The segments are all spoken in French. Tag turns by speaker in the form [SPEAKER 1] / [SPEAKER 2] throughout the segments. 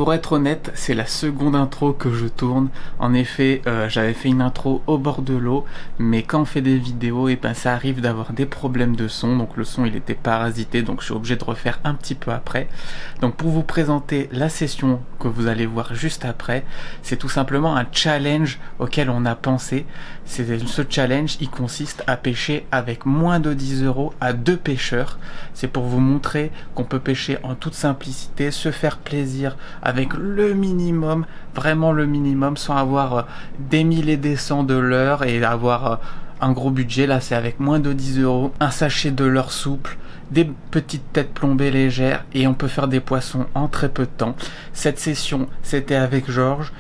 [SPEAKER 1] Pour être honnête, c'est la seconde intro que je tourne. En effet, j'avais fait une intro au bord de l'eau, mais quand on fait des vidéos, et ben ça arrive d'avoir des problèmes de son. Donc le son il était parasité, donc je suis obligé de refaire un petit peu après. Donc pour vous présenter la session que vous allez voir juste après, c'est tout simplement un challenge auquel on a pensé. Ce challenge, il consiste à pêcher avec moins de 10 € à 2 pêcheurs. C'est pour vous montrer qu'on peut pêcher en toute simplicité, se faire plaisir avec le minimum, vraiment le minimum, sans avoir des 1000 et des cents de l'heure et avoir un gros budget. Là c'est avec moins de 10 €, un sachet de leurre souple, des petites têtes plombées légères et on peut faire des poissons en très peu de temps. Cette session c'était avec Georges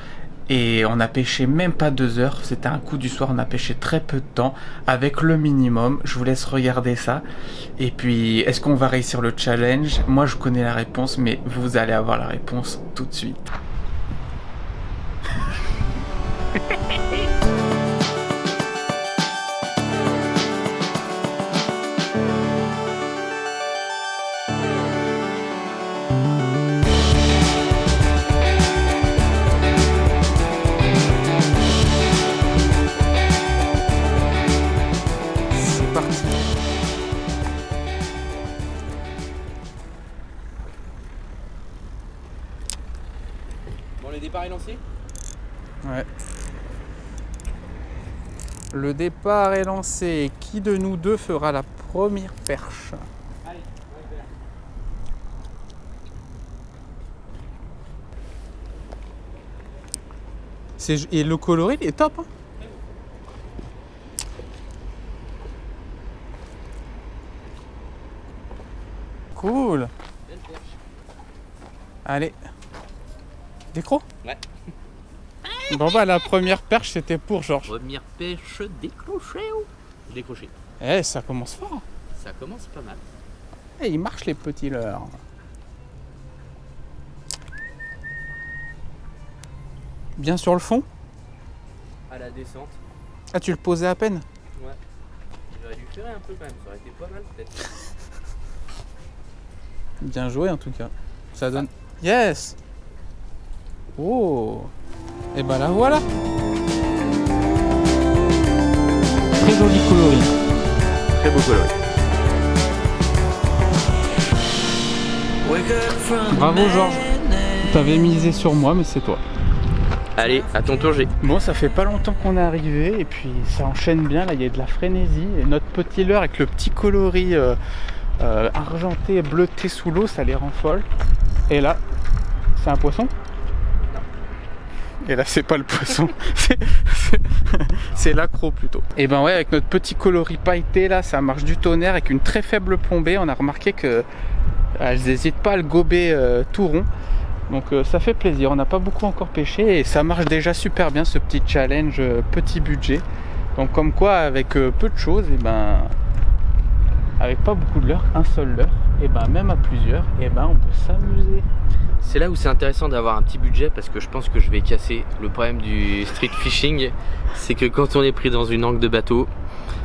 [SPEAKER 1] et on a pêché même pas 2 heures, c'était un coup du soir, on a pêché très peu de temps avec le minimum. Je vous laisse regarder ça. Et puis est-ce qu'on va réussir le challenge? Moi je connais la réponse, mais vous allez avoir la réponse tout de suite.
[SPEAKER 2] Bon, le départ est lancé?
[SPEAKER 1] Ouais. Le départ est lancé. Qui de nous deux fera la première perche?
[SPEAKER 2] Allez, on va le faire.
[SPEAKER 1] Et le coloris il est top, hein. Cool. Allez. Décro?
[SPEAKER 2] Ouais.
[SPEAKER 1] Bon bah la première perche c'était pour Georges.
[SPEAKER 2] Première pêche décrochée. Décroché.
[SPEAKER 1] Eh, ça commence fort.
[SPEAKER 2] Ça commence pas mal.
[SPEAKER 1] Eh, ils marchent les petits leurres. Bien sur le fond?
[SPEAKER 2] À la descente.
[SPEAKER 1] Ah, tu le posais à peine?
[SPEAKER 2] Ouais. J'aurais dû faire un peu quand même, ça aurait été pas mal peut-être.
[SPEAKER 1] Bien joué en tout cas. Ça donne... Yes! Oh! Et ben la voilà! Très joli coloris.
[SPEAKER 2] Très beau coloris.
[SPEAKER 1] Bravo Georges. T'avais misé sur moi, mais c'est toi.
[SPEAKER 2] Allez, à ton tour, G.
[SPEAKER 1] Bon, ça fait pas longtemps qu'on est arrivé et puis ça enchaîne bien. Là, il y a de la frénésie. Et notre petit leurre avec le petit coloris argenté et bleuté sous l'eau, ça les rend folles. Et là, c'est un poisson? Et là, c'est pas le poisson, c'est l'accro plutôt. Et ben ouais, avec notre petit coloris pailleté là, ça marche du tonnerre avec une très faible plombée. On a remarqué que elles n'hésitent pas à le gober tout rond. Donc ça fait plaisir. On n'a pas beaucoup encore pêché et ça marche déjà super bien ce petit challenge petit budget. Donc comme quoi, avec peu de choses, et ben avec pas beaucoup de leurre, un seul leurre, et ben même à plusieurs, et ben on peut s'amuser.
[SPEAKER 2] C'est là où c'est intéressant d'avoir un petit budget parce que je pense que je vais casser le problème du street fishing. C'est que quand on est pris dans une angle de bateau,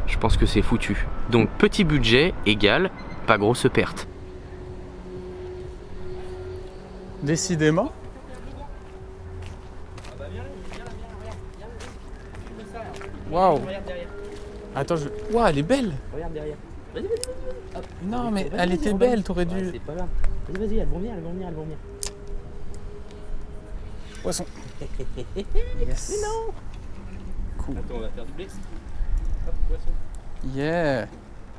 [SPEAKER 2] je pense que c'est foutu. Donc petit budget égale pas grosse perte.
[SPEAKER 1] Décidément. Waouh. Attends, waouh, elle est belle.
[SPEAKER 2] Regarde derrière. Vas-y, vas-y, vas-y. Hop.
[SPEAKER 1] Non mais elle était belle, t'aurais dû...
[SPEAKER 2] Ouais, c'est pas grave. Vas-y, vas-y, elles vont venir, elles vont venir, elles vont venir.
[SPEAKER 1] Poisson.
[SPEAKER 2] Yes.
[SPEAKER 1] Yes.
[SPEAKER 2] Mais non.
[SPEAKER 1] Cool.
[SPEAKER 2] Attends, on va faire doubler. Hop, poisson.
[SPEAKER 1] Yeah.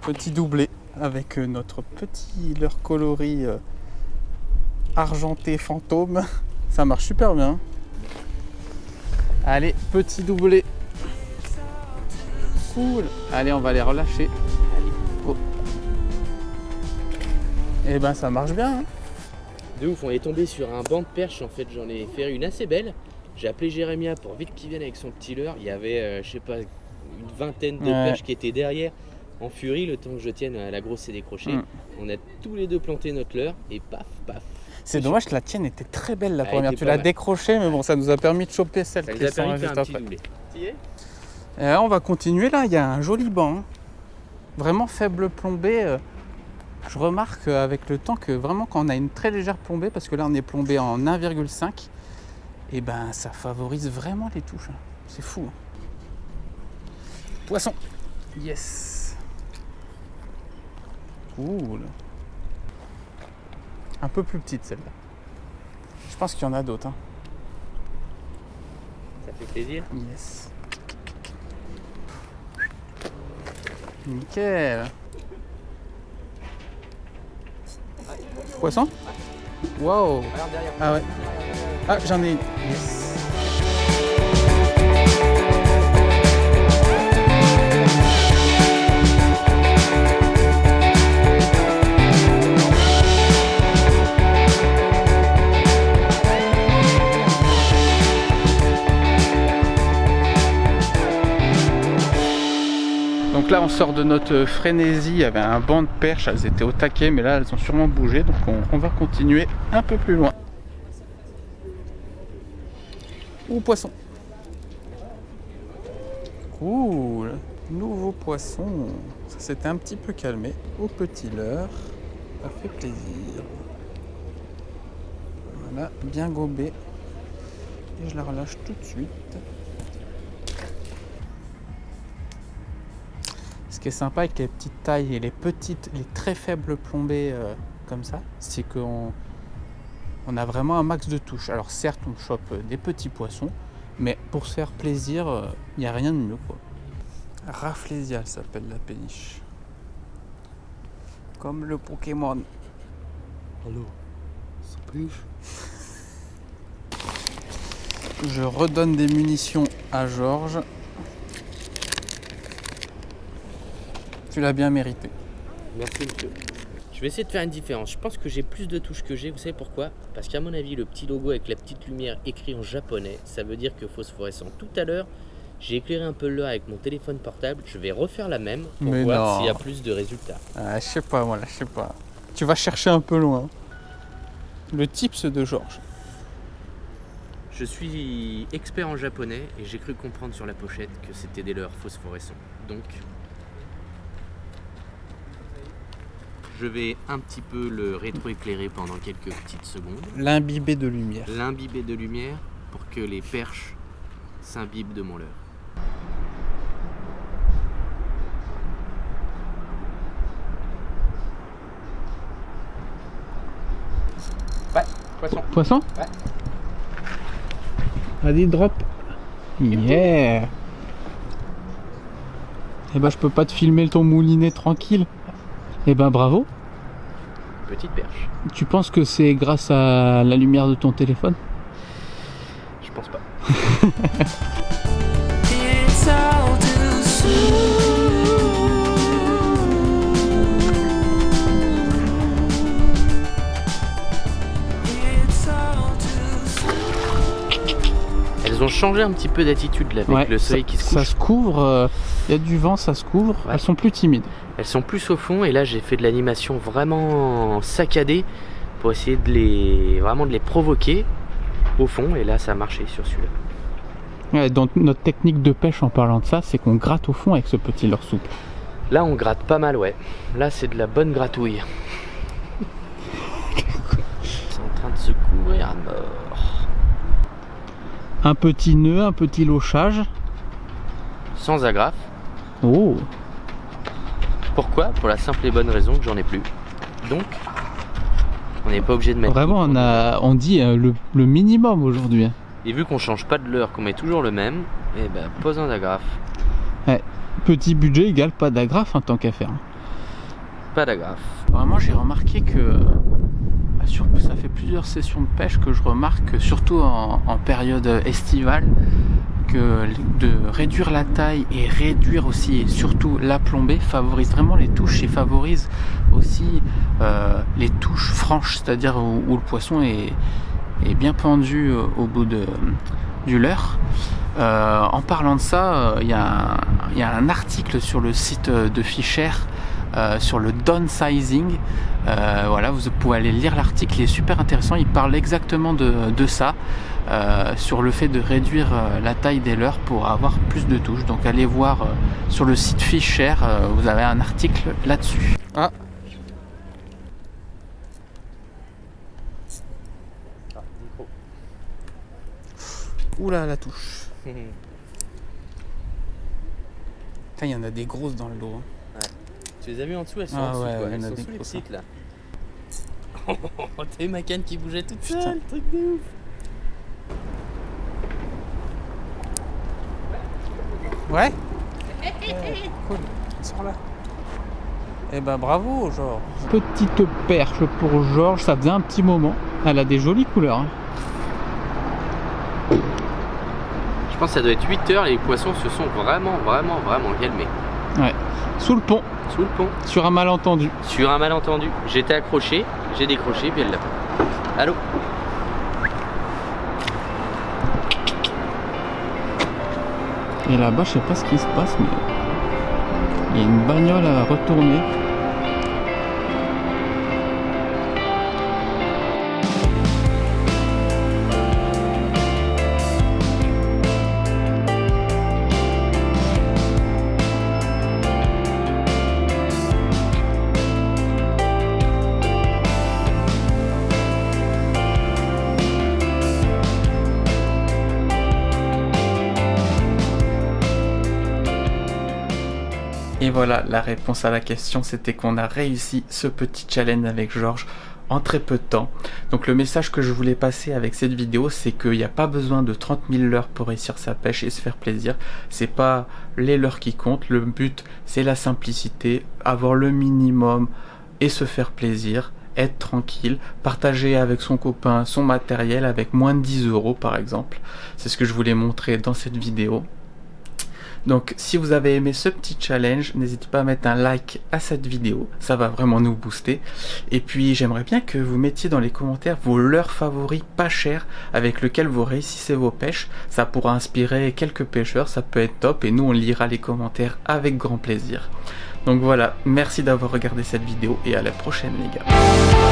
[SPEAKER 1] Petit doublé avec notre petit leurre coloris argenté fantôme. Ça marche super bien. Allez, petit doublé. Cool. Allez, on va les relâcher.
[SPEAKER 2] Allez.
[SPEAKER 1] Oh. Et ben ça marche bien, hein.
[SPEAKER 2] De ouf, on est tombé sur un banc de perche. En fait, j'en ai fait une assez belle. J'ai appelé Jérémia pour vite qu'il vienne avec son petit leurre. Il y avait, je sais pas, une vingtaine de perches qui étaient derrière. En furie, le temps que je tienne la grosse et décrochée. On a tous les deux planté notre leurre et paf, paf.
[SPEAKER 1] C'est dommage que la tienne était très belle la
[SPEAKER 2] Elle
[SPEAKER 1] première.
[SPEAKER 2] était
[SPEAKER 1] Tu
[SPEAKER 2] pas
[SPEAKER 1] l'as
[SPEAKER 2] mal.
[SPEAKER 1] décrochée, mais bon, ça nous a permis de choper celle
[SPEAKER 2] Ça
[SPEAKER 1] qui
[SPEAKER 2] nous a
[SPEAKER 1] est
[SPEAKER 2] permis de faire
[SPEAKER 1] juste
[SPEAKER 2] un petit
[SPEAKER 1] après.
[SPEAKER 2] doublé.
[SPEAKER 1] Et là, on va continuer. Là, il y a un joli banc, hein. Vraiment faible plombée. Je remarque avec le temps que vraiment quand on a une très légère plombée, parce que là on est plombé en 1,5, et ben ça favorise vraiment les touches. C'est fou. Poisson. Yes. Cool. Un peu plus petite celle-là. Je pense qu'il y en a d'autres.
[SPEAKER 2] Ça fait plaisir.
[SPEAKER 1] Yes. Nickel. Poisson? Wow. Ah ouais. Ah, j'en ai une. Yes. Donc là on sort de notre frénésie, il y avait un banc de perches, elles étaient au taquet mais là elles ont sûrement bougé, donc on va continuer un peu plus loin. Ouh, poisson. Cool. Nouveau poisson. Ça s'était un petit peu calmé. Au petit leurre. Ça fait plaisir. Voilà, bien gobé. Et je la relâche tout de suite. Ce qui est sympa avec les petites tailles et les très faibles plombées comme ça, c'est qu'on a vraiment un max de touches. Alors certes, on chope des petits poissons, mais pour se faire plaisir, il n'y a rien de mieux, quoi. Rafflesia s'appelle la péniche. Comme le Pokémon.
[SPEAKER 3] Allô, ça pêche?
[SPEAKER 1] Je redonne des munitions à Georges. Tu l'as bien mérité.
[SPEAKER 2] Merci monsieur. Je vais essayer de faire une différence. Je pense que j'ai plus de touches que j'ai. Vous savez pourquoi? Parce qu'à mon avis, le petit logo avec la petite lumière écrit en japonais, ça veut dire que phosphorescent. Tout à l'heure, j'ai éclairé un peu le leurre avec mon téléphone portable. Je vais refaire la même pour voir s'il y a plus de résultats.
[SPEAKER 1] Je sais pas, moi, là, je sais pas. Tu vas chercher un peu loin. Le tips de Georges.
[SPEAKER 2] Je suis expert en japonais et j'ai cru comprendre sur la pochette que c'était des leurres phosphorescents. Donc, je vais un petit peu le rétroéclairer pendant quelques petites secondes.
[SPEAKER 1] L'imbiber de lumière.
[SPEAKER 2] L'imbiber de lumière pour que les perches s'imbibent de mon leurre. Ouais, poisson.
[SPEAKER 1] Poisson?
[SPEAKER 2] Ouais.
[SPEAKER 1] Allez, drop. Yeah. Eh ben, je peux pas te filmer ton moulinet tranquille. Eh ben, bravo.
[SPEAKER 2] Petite perche.
[SPEAKER 1] Tu penses que c'est grâce à la lumière de ton téléphone?
[SPEAKER 2] Je pense pas. Elles ont changé un petit peu d'attitude là, avec le soleil qui se couche.
[SPEAKER 1] Ça se couvre, il y a du vent, ça se couvre. Ouais. Elles sont plus timides.
[SPEAKER 2] Elles sont plus au fond et là j'ai fait de l'animation vraiment saccadée pour essayer de les provoquer au fond et là ça a marché sur celui-là.
[SPEAKER 1] Ouais, donc notre technique de pêche en parlant de ça, c'est qu'on gratte au fond avec ce petit leurre souple.
[SPEAKER 2] Là on gratte pas mal, ouais. Là c'est de la bonne gratouille. C'est en train de se couvrir à mort.
[SPEAKER 1] Un petit nœud, un petit lochage.
[SPEAKER 2] Sans agrafe.
[SPEAKER 1] Oh.
[SPEAKER 2] Pourquoi? Pour la simple et bonne raison que j'en ai plus. Donc, on n'est pas obligé de mettre...
[SPEAKER 1] Vraiment, on dit le minimum aujourd'hui.
[SPEAKER 2] Et vu qu'on change pas de leurre, qu'on met toujours le même, et ben pose un agrafe.
[SPEAKER 1] Ouais, petit budget égale pas d'agrafe en tant qu'à faire.
[SPEAKER 2] Pas d'agrafe.
[SPEAKER 1] Vraiment, j'ai remarqué que ça fait plusieurs sessions de pêche que je remarque, surtout en période estivale, que de réduire la taille et réduire aussi et surtout la plombée favorise vraiment les touches et favorise aussi les touches franches, c'est-à-dire où le poisson est bien pendu au bout du leurre. En parlant de ça, il y a un article sur le site de Fisher sur le downsizing. Voilà, vous pouvez aller lire l'article, il est super intéressant, il parle exactement de ça, sur le fait de réduire la taille des leurres pour avoir plus de touches. Donc allez voir sur le site Fisher, vous avez un article là-dessus. Ah, Oula, la touche. Putain, il y en a des grosses dans le lot. Hein.
[SPEAKER 2] Tu les as mis en dessous, elles sont
[SPEAKER 1] Ah
[SPEAKER 2] en dessous,
[SPEAKER 1] ouais,
[SPEAKER 2] quoi.
[SPEAKER 1] il y en
[SPEAKER 2] Elles
[SPEAKER 1] a
[SPEAKER 2] sont
[SPEAKER 1] des
[SPEAKER 2] sous les
[SPEAKER 1] grosses,
[SPEAKER 2] petites là. T'as vu ma canne qui bougeait toute
[SPEAKER 1] Putain.
[SPEAKER 2] seule, truc de ouf.
[SPEAKER 1] Ouais. Cool. Ils sont là. Eh ben bravo Georges. Petite perche pour Georges, ça faisait un petit moment. Elle a des jolies couleurs. Hein.
[SPEAKER 2] Je pense que ça doit être 8 h et les poissons se sont vraiment calmés.
[SPEAKER 1] Ouais. Sous le pont.
[SPEAKER 2] Sous le pont.
[SPEAKER 1] Sur un malentendu.
[SPEAKER 2] Sur un malentendu. J'étais accroché, j'ai décroché, puis elle l'a fait. Allô?
[SPEAKER 1] Et là-bas, je sais pas ce qui se passe, mais il y a une bagnole à retourner. Et voilà, la réponse à la question, c'était qu'on a réussi ce petit challenge avec Georges en très peu de temps. Donc le message que je voulais passer avec cette vidéo, c'est qu'il n'y a pas besoin de 30 000 leurres pour réussir sa pêche et se faire plaisir. C'est pas les leurres qui comptent, le but c'est la simplicité, avoir le minimum et se faire plaisir, être tranquille, partager avec son copain son matériel avec moins de 10 € par exemple. C'est ce que je voulais montrer dans cette vidéo. Donc si vous avez aimé ce petit challenge, n'hésitez pas à mettre un like à cette vidéo, ça va vraiment nous booster. Et puis j'aimerais bien que vous mettiez dans les commentaires vos leurres favoris pas chers avec lesquels vous réussissez vos pêches. Ça pourra inspirer quelques pêcheurs, ça peut être top et nous on lira les commentaires avec grand plaisir. Donc voilà, merci d'avoir regardé cette vidéo et à la prochaine les gars.